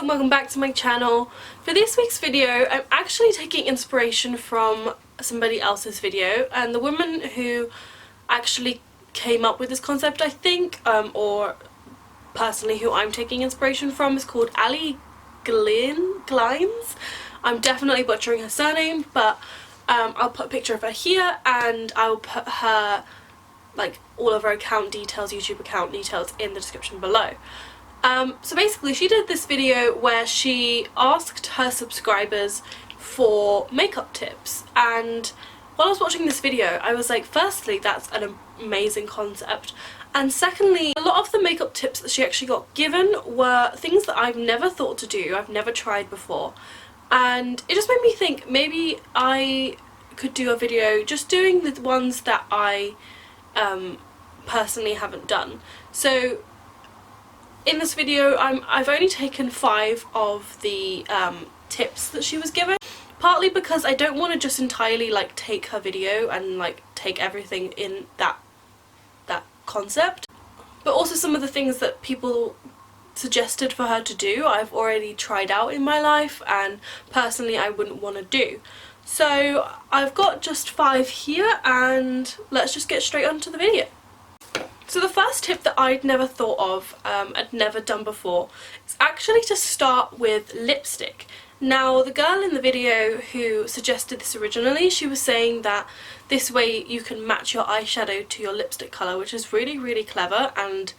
and welcome back to my channel. For this week's video I'm actually taking inspiration from somebody else's video, and the woman who actually came up with this concept, I think, or personally who I'm taking inspiration from, is called Ali Glines. I'm definitely butchering her surname, but I'll put a picture of her here and I'll put her, like, all of her account details, YouTube account details, in the description below. So basically she did this video where she asked her subscribers for makeup tips, and while I was watching this video I was like, firstly, that's an amazing concept, and secondly, a lot of the makeup tips that she actually got given were things that I've never thought to do, I've never tried before, and it just made me think maybe I could do a video just doing the ones that I personally haven't done. So in this video I've only taken 5 of the tips that she was given, partly because I don't want to just entirely like take her video and like take everything in that concept, but also some of the things that people suggested for her to do I've already tried out in my life and personally I wouldn't want to do. So I've got just 5 here, and let's just get straight onto the video. So the first tip that I'd never thought of, I'd never done before, is actually to start with lipstick. Now, the girl in the video who suggested this originally, she was saying that this way you can match your eyeshadow to your lipstick colour, which is really, really clever, and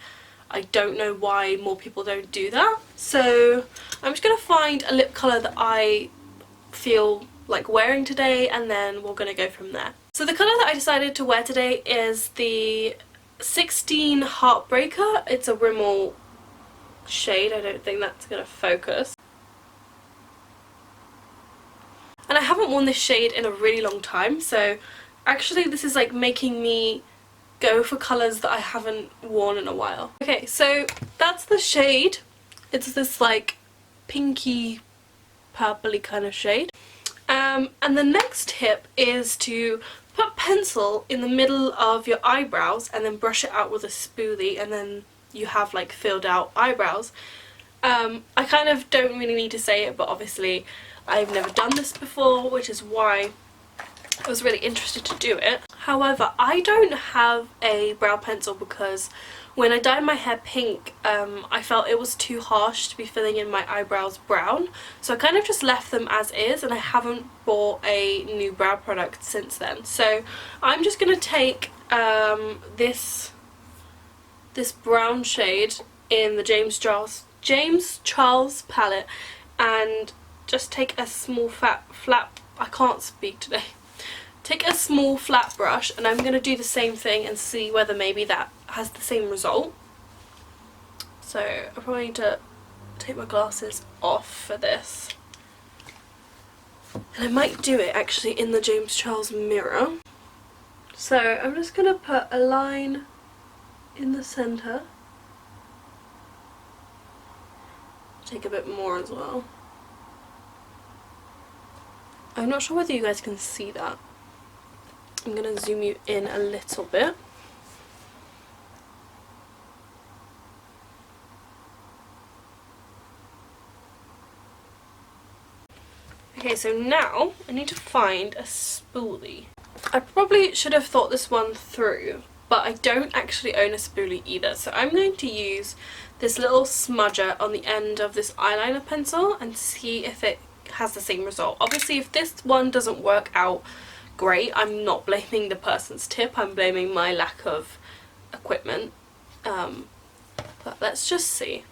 I don't know why more people don't do that. So I'm just going to find a lip colour that I feel like wearing today, and then we're going to go from there. So the colour that I decided to wear today is the 16 Heartbreaker. It's a Rimmel shade. I don't think that's going to focus. And I haven't worn this shade in a really long time, so actually this is like making me go for colours that I haven't worn in a while. Okay, so that's the shade. It's this like pinky purpley kind of shade. And the next tip is to put pencil in the middle of your eyebrows and then brush it out with a spoolie, and then you have like filled out eyebrows. I kind of don't really need to say it, but obviously I've never done this before, which is why I was really interested to do it. However, I don't have a brow pencil because when I dyed my hair pink, I felt it was too harsh to be filling in my eyebrows brown, so I kind of just left them as is, and I haven't bought a new brow product since then. So I'm just going to take this brown shade in the James Charles palette and just take a small take a small flat brush, and I'm going to do the same thing and see whether maybe that has the same result. So I probably need to take my glasses off for this, and I might do it actually in the James Charles mirror. So I'm just going to put a line in the centre, take a bit more as well. I'm not sure whether you guys can see that. I'm going to zoom you in a little bit. Okay, so now I need to find a spoolie. I probably should have thought this one through, but I don't actually own a spoolie either, so I'm going to use this little smudger on the end of this eyeliner pencil and see if it has the same result. Obviously if this one doesn't work out great, I'm not blaming the person's tip, I'm blaming my lack of equipment, but let's just see.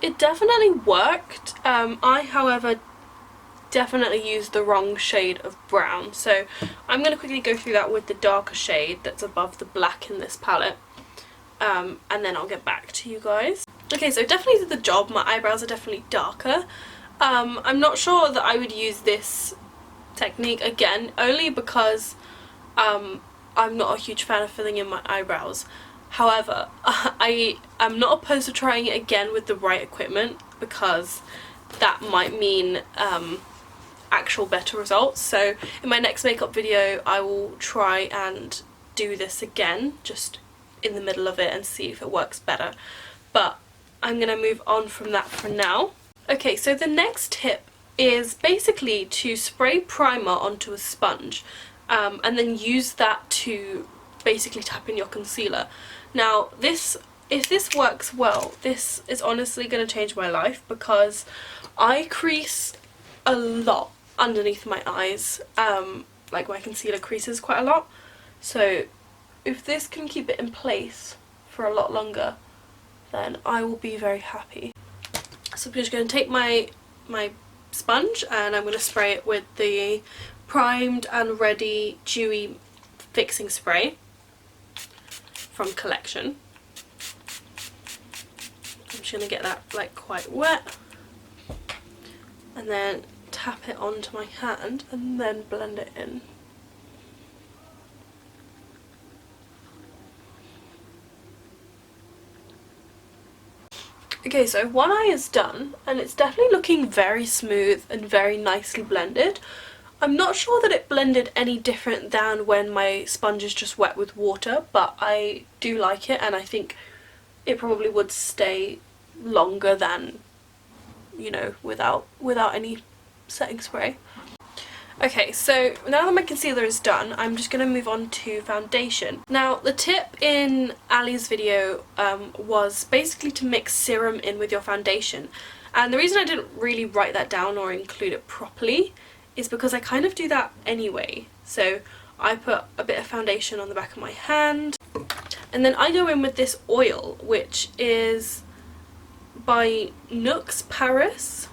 It definitely worked. I, however, definitely used the wrong shade of brown, so I'm going to quickly go through that with the darker shade that's above the black in this palette, and then I'll get back to you guys. Okay, so definitely did the job. My eyebrows are definitely darker. I'm not sure that I would use this technique again, only because I'm not a huge fan of filling in my eyebrows. However, I am not opposed to trying it again with the right equipment, because that might mean actual better results. So in my next makeup video I will try and do this again, just in the middle of it, and see if it works better. But I'm gonna move on from that for now. Okay, so the next tip is basically to spray primer onto a sponge and then use that to basically tap in your concealer. Now if this works well, this is honestly going to change my life, because I crease a lot underneath my eyes, like my concealer creases quite a lot, so if this can keep it in place for a lot longer, then I will be very happy. So I'm just going to take my sponge and I'm going to spray it with the Primed and Ready Dewy Fixing Spray from Collection. I'm just going to get that like quite wet and then tap it onto my hand and then blend it in. Okay, so one eye is done and it's definitely looking very smooth and very nicely blended. I'm not sure that it blended any different than when my sponge is just wet with water, but I do like it, and I think it probably would stay longer than, you know, without any setting spray. Okay, so now that my concealer is done, I'm just going to move on to foundation. Now, the tip in Ali's video was basically to mix serum in with your foundation. And the reason I didn't really write that down or include it properly is because I kind of do that anyway. So I put a bit of foundation on the back of my hand, and then I go in with this oil, which is by Nux Paris.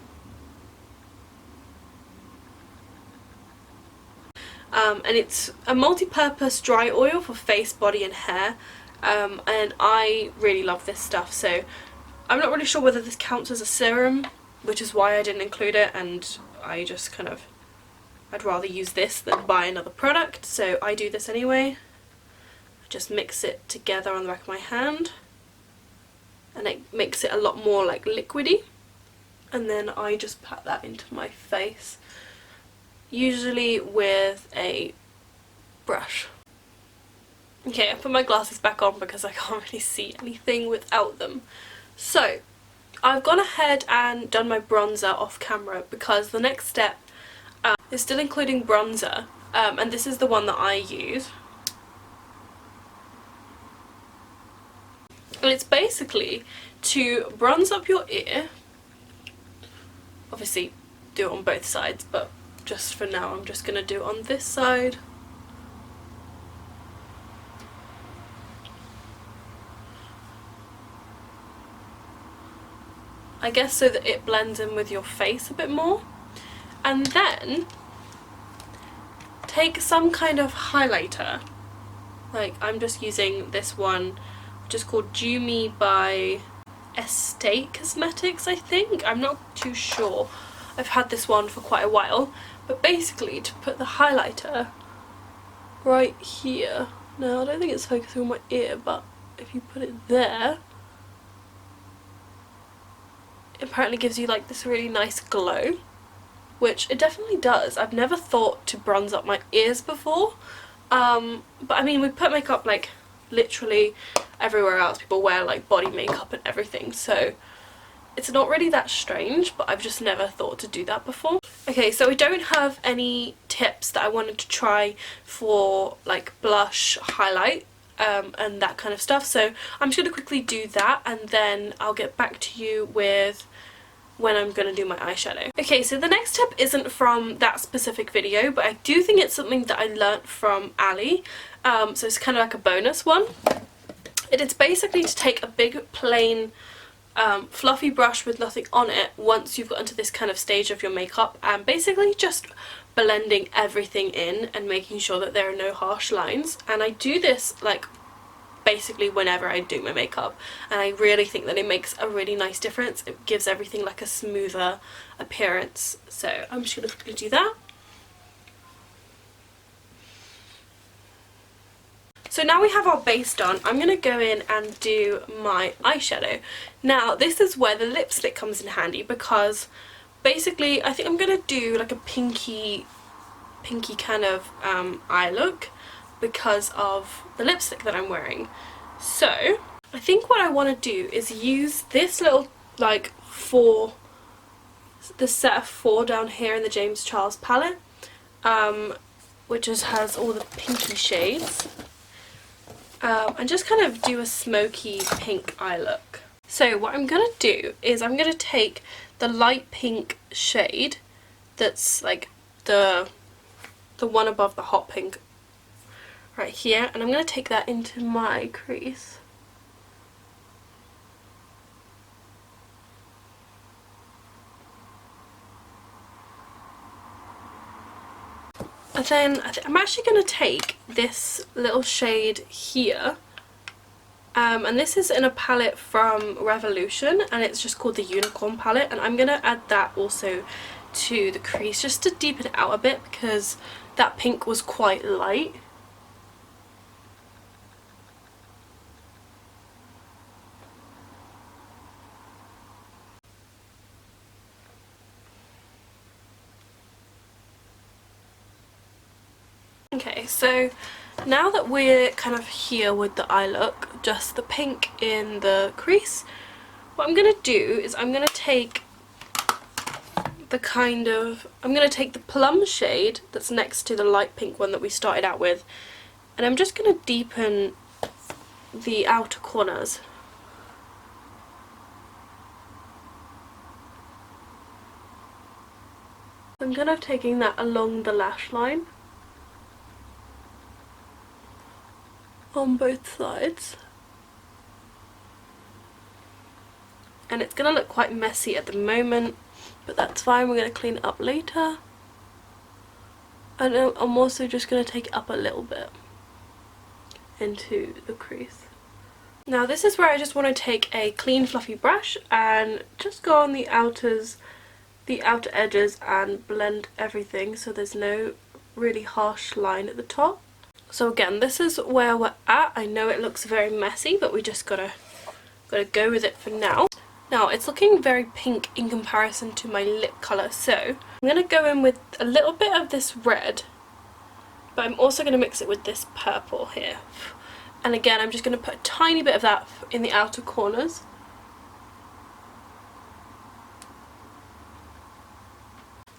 And it's a multi-purpose dry oil for face, body and hair, and I really love this stuff. So I'm not really sure whether this counts as a serum, which is why I didn't include it, and I just kind of, I'd rather use this than buy another product, so I do this anyway. I just mix it together on the back of my hand and it makes it a lot more like liquidy, and then I just pat that into my face, usually with a brush. Okay, I put my glasses back on because I can't really see anything without them. So I've gone ahead and done my bronzer off camera because the next step is still including bronzer, and this is the one that I use. And it's basically to bronze up your ear. Obviously do it on both sides, but just for now I'm just going to do it on this side. I guess so that it blends in with your face a bit more. And then take some kind of highlighter. Like, I'm just using this one, which is called Dew Me by Estate Cosmetics, I think. I'm not too sure. I've had this one for quite a while. But basically, to put the highlighter right here. Now, I don't think it's focusing on my ear, but if you put it there, it apparently gives you like this really nice glow, which it definitely does. I've never thought to bronze up my ears before, but I mean, we put makeup like literally everywhere else. People wear like body makeup and everything, so it's not really that strange, but I've just never thought to do that before. Okay, so I don't have any tips that I wanted to try for like blush, highlight, and that kind of stuff, so I'm just going to quickly do that and then I'll get back to you with when I'm going to do my eyeshadow. Okay, so the next tip isn't from that specific video, but I do think it's something that I learnt from Ali, so it's kind of like a bonus one. It is basically to take a big plain fluffy brush with nothing on it once you've gotten to this kind of stage of your makeup, and basically just blending everything in and making sure that there are no harsh lines. And I do this like basically whenever I do my makeup, and I really think that it makes a really nice difference. It gives everything like a smoother appearance, so I'm just going to quickly do that. So now we have our base done, I'm going to go in and do my eyeshadow. Now this is where the lipstick comes in handy, because basically I think I'm gonna do like a pinky kind of eye look because of the lipstick that I'm wearing. So I think what I want to do is use this little like the set of 4 down here in the James Charles palette, which just has all the pinky shades, and just kind of do a smoky pink eye look. So what I'm going to do is I'm going to take the light pink shade that's like the one above the hot pink right here, and I'm going to take that into my crease. And then I'm actually going to take this little shade here, and this is in a palette from Revolution, and it's just called the Unicorn palette, and I'm going to add that also to the crease just to deepen it out a bit because that pink was quite light. Okay, so now that we're kind of here with the eye look, just the pink in the crease, what I'm going to do is I'm going to take the plum shade that's next to the light pink one that we started out with, and I'm just going to deepen the outer corners. I'm kind of taking that along the lash line on both sides. And it's going to look quite messy at the moment, but that's fine, we're going to clean it up later. And I'm also just going to take it up a little bit into the crease. Now this is where I just want to take a clean fluffy brush and just go on the outer edges and blend everything so there's no really harsh line at the top. So again, this is where we're at. I know it looks very messy, but we just gotta go with it for now. Now it's looking very pink in comparison to my lip colour, so I'm going to go in with a little bit of this red, but I'm also going to mix it with this purple here. And again, I'm just going to put a tiny bit of that in the outer corners.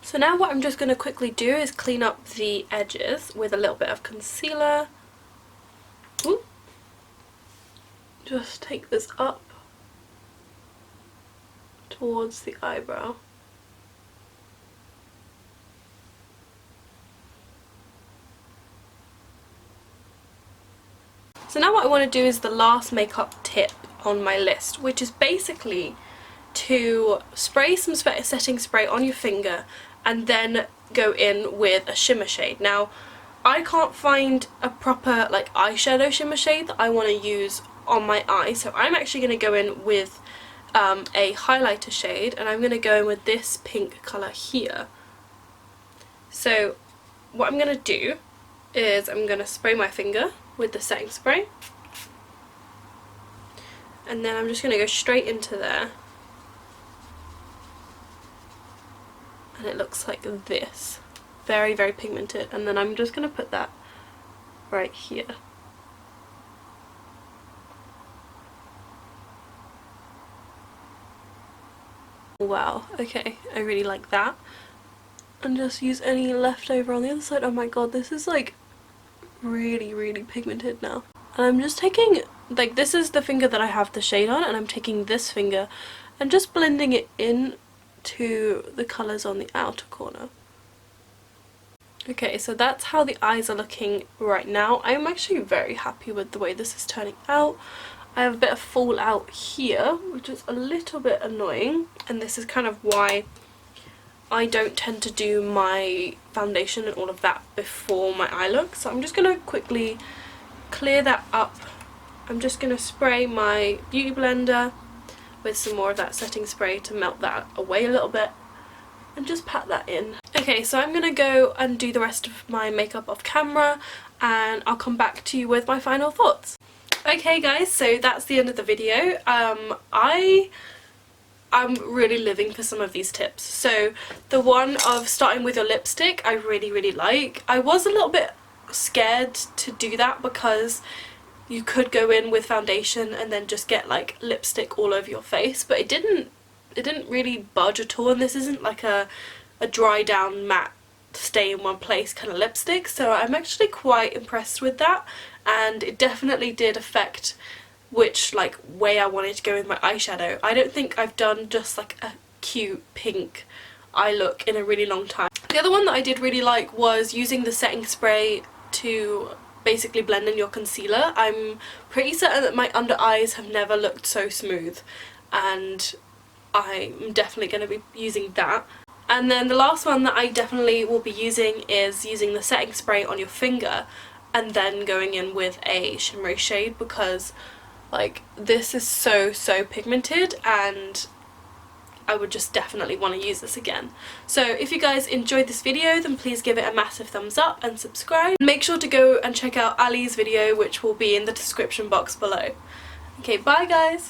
So now what I'm just going to quickly do is clean up the edges with a little bit of concealer. Ooh. Just take this up towards the eyebrow. So now what I want to do is the last makeup tip on my list, which is basically to spray some setting spray on your finger and then go in with a shimmer shade. Now I can't find a proper like eyeshadow shimmer shade that I want to use on my eye, so I'm actually going to go in with a highlighter shade, and I'm going to go in with this pink colour here. So what I'm going to do is I'm going to spray my finger with the setting spray, and then I'm just going to go straight into there, and it looks like this, very very pigmented, and then I'm just going to put that right here. Wow, okay, I really like that. And just use any leftover on the other side. Oh my god, this is like really really pigmented now. And I'm just taking, like, this is the finger that I have the shade on, and I'm taking this finger and just blending it in to the colours on the outer corner. Okay, so that's how the eyes are looking right now. I'm actually very happy with the way this is turning out. I have a bit of fallout here, which is a little bit annoying, and this is kind of why I don't tend to do my foundation and all of that before my eye look. So I'm just going to quickly clear that up. I'm just going to spray my beauty blender with some more of that setting spray to melt that away a little bit and just pat that in. Okay, so I'm going to go and do the rest of my makeup off camera, and I'll come back to you with my final thoughts. Okay guys, so that's the end of the video. I I'm really living for some of these tips. So the one of starting with your lipstick I really like. I was a little bit scared to do that because you could go in with foundation and then just get like lipstick all over your face, but it didn't really budge at all, and this isn't like a dry down matte stay in one place kind of lipstick, so I'm actually quite impressed with that, and it definitely did affect which like way I wanted to go with my eyeshadow. I don't think I've done just like a cute pink eye look in a really long time. The other one that I did really like was using the setting spray to basically blend in your concealer. I'm pretty certain that my under eyes have never looked so smooth, and I'm definitely going to be using that. And then the last one that I definitely will be using is using the setting spray on your finger and then going in with a shimmery shade, because like this is so pigmented and I would just definitely want to use this again. So if you guys enjoyed this video, then please give it a massive thumbs up and subscribe. Make sure to go and check out Ali's video, which will be in the description box below. Okay, bye guys!